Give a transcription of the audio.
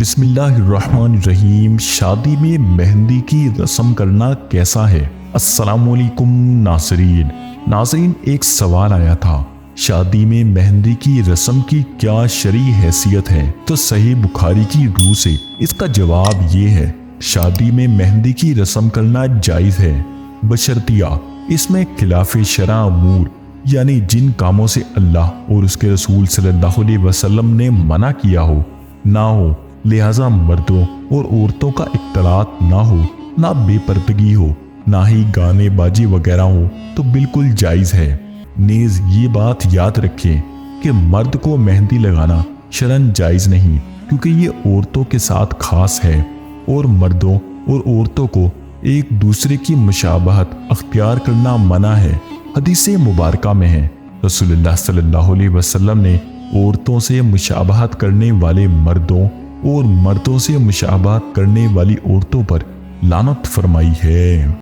بسم اللہ الرحمن الرحیم۔ شادی میں مہندی کی رسم کرنا کیسا ہے؟ السلام علیکم ناظرین، ایک سوال آیا تھا، شادی میں مہندی کی رسم کی کیا شرعی حیثیت ہے؟ تو صحیح بخاری کی روح سے اس کا جواب یہ ہے، شادی میں مہندی کی رسم کرنا جائز ہے، بشرطیہ اس میں خلاف شرع امور، یعنی جن کاموں سے اللہ اور اس کے رسول صلی اللہ علیہ وسلم نے منع کیا ہو نہ ہو، لہذا مردوں اور عورتوں کا اختلاط نہ ہو، نہ بے پردگی ہو، نہ ہی گانے باجی وغیرہ ہو تو بالکل جائز ہے۔ نیز یہ بات یاد رکھیں کہ مرد کو مہندی لگانا شرعاً جائز نہیں، کیونکہ یہ عورتوں کے ساتھ خاص ہے، اور مردوں اور عورتوں کو ایک دوسرے کی مشابہت اختیار کرنا منع ہے۔ حدیث مبارکہ میں ہے، رسول اللہ صلی اللہ علیہ وسلم نے عورتوں سے مشابہت کرنے والے مردوں اور مردوں سے مشابہت کرنے والی عورتوں پر لعنت فرمائی ہے۔